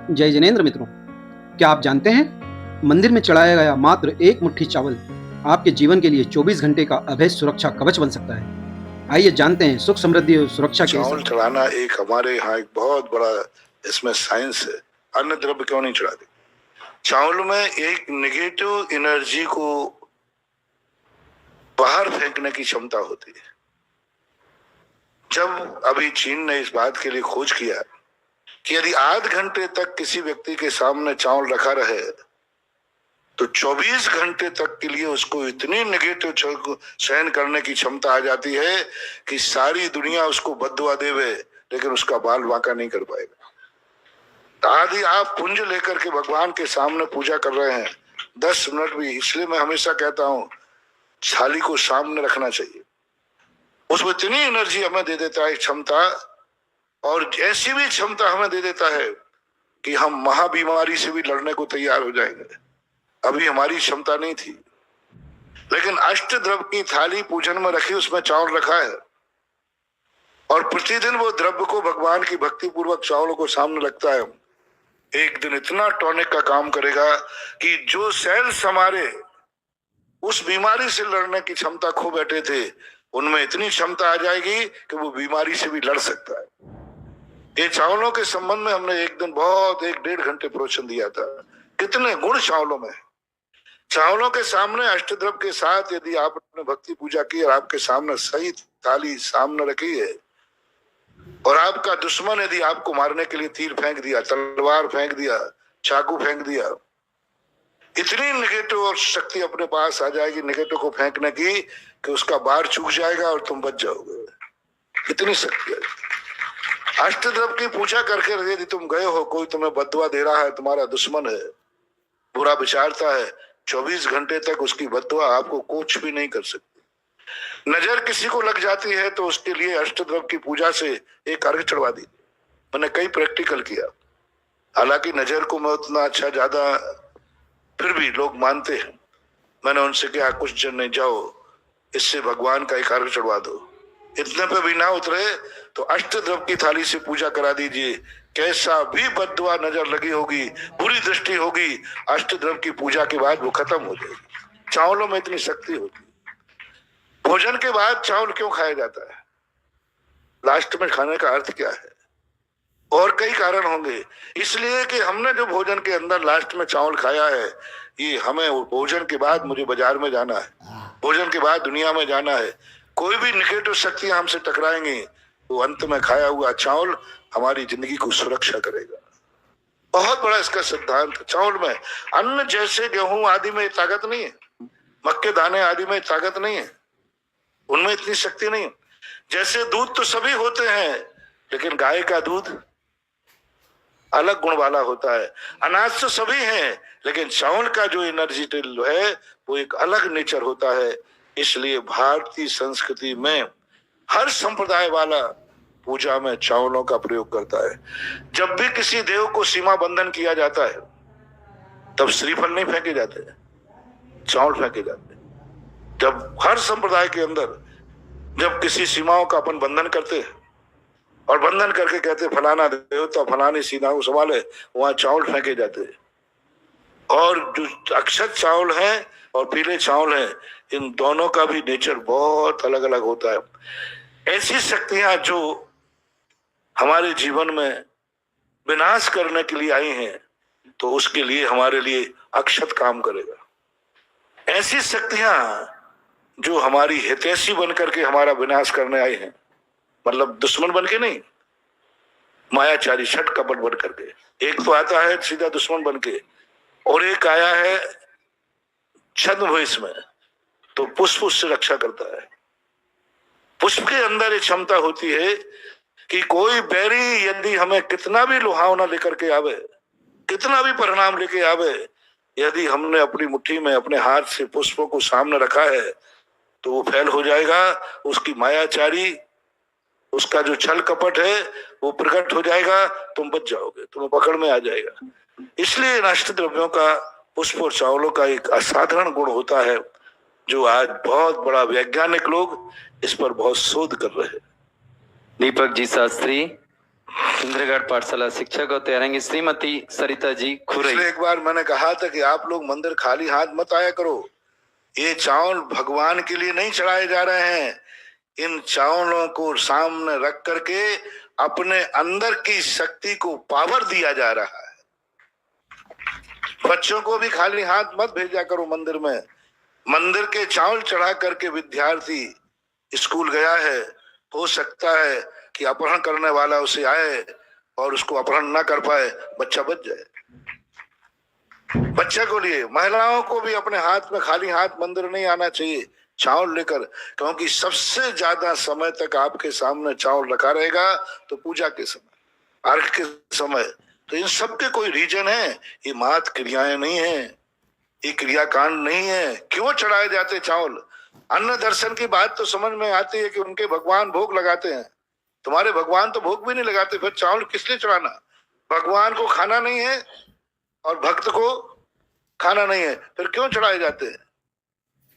जय जिनेंद्र मित्रों, क्या आप जानते हैं मंदिर में चढ़ाया गया मात्र एक मुट्ठी चावल आपके जीवन के लिए 24 घंटे का अभय सुरक्षा कवच बन सकता है। आइए जानते हैं सुख समृद्धि और सुरक्षा के चावल चढ़ाना एक हमारे यहाँ एक बहुत बड़ा इसमें साइंस है। अन्य द्रव्य क्यों नहीं चढ़ाते? चावल में एक नेगेटिव एनर्जी को बाहर फेंकने की क्षमता होती है। जब अभी चीन ने इस बात के लिए खोज किया कि यदि आध घंटे तक किसी व्यक्ति के सामने चावल रखा रहे तो 24 घंटे तक के लिए उसको इतनी नेगेटिव सहन करने की क्षमता आ जाती है कि सारी दुनिया उसको बद्दुआ देवे लेकिन उसका बाल बांका नहीं कर पाएगा। आदि आप पुंज लेकर के भगवान के सामने पूजा कर रहे हैं 10 मिनट भी, इसलिए मैं हमेशा कहता हूं थाली को सामने रखना चाहिए। उसमें इतनी एनर्जी हमें दे देता है क्षमता, और ऐसी भी क्षमता हमें दे देता है कि हम महाबीमारी से भी लड़ने को तैयार हो जाएंगे। अभी हमारी क्षमता नहीं थी, लेकिन अष्ट द्रव्य की थाली पूजन में रखी, उसमें चावल रखा है और प्रतिदिन वो द्रव्य को भगवान की भक्ति पूर्वक चावलों को सामने रखता है। एक दिन इतना टॉनिक का काम करेगा कि जो सेल्स हमारे उस बीमारी से लड़ने की क्षमता खो बैठे थे उनमें इतनी क्षमता आ जाएगी कि वो बीमारी से भी लड़ सकता है। ये चावलों के संबंध में हमने एक दिन बहुत 1-1.5 घंटे प्रवचन दिया था। कितने गुण चावलों में। चावलों के सामने अष्टद्रव्य के साथ यदि आपने भक्ति पूजा की और आपके सामने सही थाली सामने रखी है और आपका दुश्मन यदि आपको मारने के लिए तीर फेंक दिया, तलवार फेंक दिया, चाकू फेंक दिया, इतनी नेगेटिव और शक्ति अपने पास आ जाएगी नेगेटिव को फेंकने की कि उसका बार चूक जाएगा और तुम बच जाओगे। इतनी शक्ति है। अष्टद्रव्य की पूजा करके यदि तुम गए हो, कोई तुम्हें बददुआ दे रहा है, तुम्हारा दुश्मन है, बुरा विचारता है, 24 घंटे तक उसकी बददुआ आपको कुछ भी नहीं कर सकती। नजर किसी को लग जाती है तो उसके लिए अष्टद्रव्य की पूजा से एक अर्घ चढ़वा दी। मैंने कई प्रैक्टिकल किया, हालांकि नजर को मैं उतना अच्छा ज्यादा फिर भी लोग मानते हैं। मैंने उनसे कहा कुछ जन नहीं, जाओ इससे भगवान का एक अर्घ चढ़वा दो। इतने पे भी ना उतरे तो अष्टद्रव्य की थाली से पूजा करा दीजिए। कैसा भी बद्दुआ नजर लगी होगी, बुरी दृष्टि होगी, अष्टद्रव्य की पूजा के बाद वो खत्म हो जाएगी। चावलों में इतनी शक्ति होती है। भोजन के बाद चावल क्यों खाया जाता है? लास्ट में खाने का अर्थ क्या है? और कई कारण होंगे। इसलिए कि हमने जो भोजन के अंदर लास्ट में चावल खाया है, ये हमें भोजन के बाद मुझे बाजार में जाना है, भोजन के बाद दुनिया में जाना है। कोई भी निगेटिव शक्तियां हमसे टकराएंगी तो अंत में खाया हुआ चावल हमारी जिंदगी को सुरक्षा करेगा। बहुत बड़ा इसका सिद्धांत। चावल में अन्न जैसे गेहूं आदि में ताकत नहीं है, मक्के दाने आदि में ताकत नहीं है, उनमें इतनी शक्ति नहीं है। जैसे दूध तो सभी होते हैं, लेकिन गाय का दूध अलग गुण वाला होता है। अनाज तो सभी हैं, लेकिन चावल का जो एनर्जी है वो एक अलग नेचर होता है। इसलिए भारतीय संस्कृति में हर संप्रदाय वाला पूजा में चावलों का प्रयोग करता है। जब भी किसी देव को सीमा बंधन किया जाता है तब श्रीफल नहीं फेंके जाते, चावल फेंके जाते। जब हर संप्रदाय के अंदर जब किसी सीमाओं का अपन बंधन करते हैं और बंधन करके कहते फलाना देवता फलानी सीमा को संभाले, वहां चावल फेंके जाते हैं। और जो अक्षत चावल है और पीले चावल है, इन दोनों का भी नेचर बहुत अलग अलग होता है। ऐसी शक्तियां जो हमारे जीवन में विनाश करने के लिए आई हैं तो उसके लिए हमारे लिए अक्षत काम करेगा। ऐसी शक्तियां जो हमारी हितैषी बनकर के हमारा विनाश करने आई हैं, मतलब दुश्मन बन के नहीं, मायाचारी छठ कपट बन करके। एक तो आता है सीधा दुश्मन बन के, और एक आया है छद्मवेश में, तो पुष्प उससे रक्षा करता है। पुष्प के अंदर एक क्षमता होती है कि कोई बैरी यदि हमें कितना भी लुहावना लेकर के आवे, कितना भी परिणाम लेके आवे, यदि हमने अपनी मुट्ठी में अपने हाथ से पुष्पों को सामने रखा है तो वो फैल हो जाएगा। उसकी मायाचारी, उसका जो छल कपट है वो प्रकट हो जाएगा, तुम बच जाओगे, तुम्हें पकड़ में आ जाएगा। इसलिए इन अष्टद्रव्यों का, पुष्प और चावलों का एक असाधारण गुण होता है जो आज बहुत बड़ा वैज्ञानिक लोग इस पर बहुत शोध कर रहे हैं। दीपक जी शास्त्री, इंद्रगढ़ पाठशाला शिक्षक और तैयारेंगे श्रीमती सरिता जी खुरई। पिछले एक बार मैंने कहा था कि आप लोग मंदिर खाली हाथ मत आया करो। ये चावल भगवान के लिए नहीं चढ़ाए जा रहे हैं। इन चावलों को सामने रख करके अपने अंदर की शक्ति को पावर दिया जा रहा है। बच्चों को भी खाली हाथ मत भेजा करो मंदिर में। मंदिर के चावल चढ़ा करके विद्यार्थी स्कूल गया है, हो सकता है कि अपहरण करने वाला उसे आए और उसको अपहरण ना कर पाए, बच्चा बच जाए। बच्चे को लिए महिलाओं को भी अपने हाथ में खाली हाथ मंदिर नहीं आना चाहिए चावल लेकर, क्योंकि सबसे ज्यादा समय तक आपके सामने चावल रखा रहेगा तो पूजा के समय, अर्घ के समय। तो इन सब के कोई रीजन है, ये मात क्रियाएं नहीं है, ये क्रियाकांड नहीं है। क्यों चढ़ाए जाते चावल? अन्न दर्शन की बात तो समझ में आती है कि उनके भगवान भोग लगाते हैं। तुम्हारे भगवान तो भोग भी नहीं लगाते, फिर चावल किस लिए चढ़ाना? भगवान को खाना नहीं है और भक्त को खाना नहीं है, फिर क्यों चढ़ाए जाते हैं?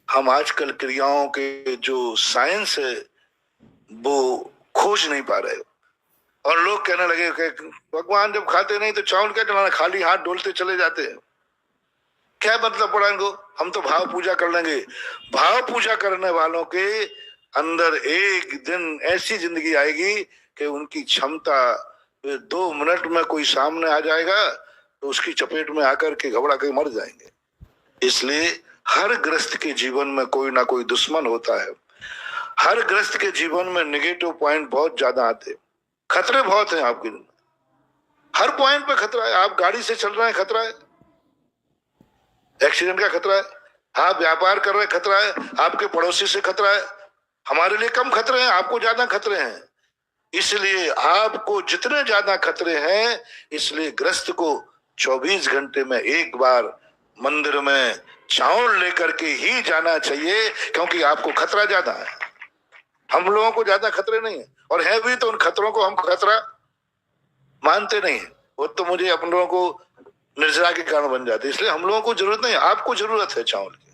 हम आजकल क्रियाओं के जो साइंस है वो खोज नहीं पा रहे, और लोग कहने लगे कि भगवान जब खाते नहीं तो चावल क्या चढ़ाना, खाली हाथ डोलते चले जाते हैं। क्या मतलब पड़ा इनको? हम तो भाव पूजा कर लेंगे। भाव पूजा करने वालों के अंदर एक दिन ऐसी जिंदगी आएगी कि उनकी क्षमता 2 मिनट में कोई सामने आ जाएगा तो उसकी चपेट में आकर के घबरा के मर जाएंगे। इसलिए हर ग्रस्त के जीवन में कोई ना कोई दुश्मन होता है। हर ग्रस्त के जीवन में नेगेटिव पॉइंट बहुत ज्यादा आते हैं, खतरे बहुत हैं आपके लिए। हर पॉइंट पे खतरा है। आप गाड़ी से चल रहे हैं, खतरा है, एक्सीडेंट का खतरा है। आप व्यापार कर रहे हैं, खतरा है। आपके पड़ोसी से खतरा है। हमारे लिए कम खतरे हैं, आपको ज्यादा खतरे हैं। इसलिए आपको जितने ज्यादा खतरे हैं, इसलिए ग्रस्त को 24 घंटे में एक बार मंदिर में चावल लेकर के ही जाना चाहिए, क्योंकि आपको खतरा ज्यादा है। हम लोगों को ज्यादा खतरे नहीं है, और है भी तो उन खतरों को हम खतरा मानते नहीं है। वो तो मुझे अपन लोगों को निर्जरा के कारण बन जाते, इसलिए हम लोगों को जरूरत नहीं है। आपको जरूरत है चावल की।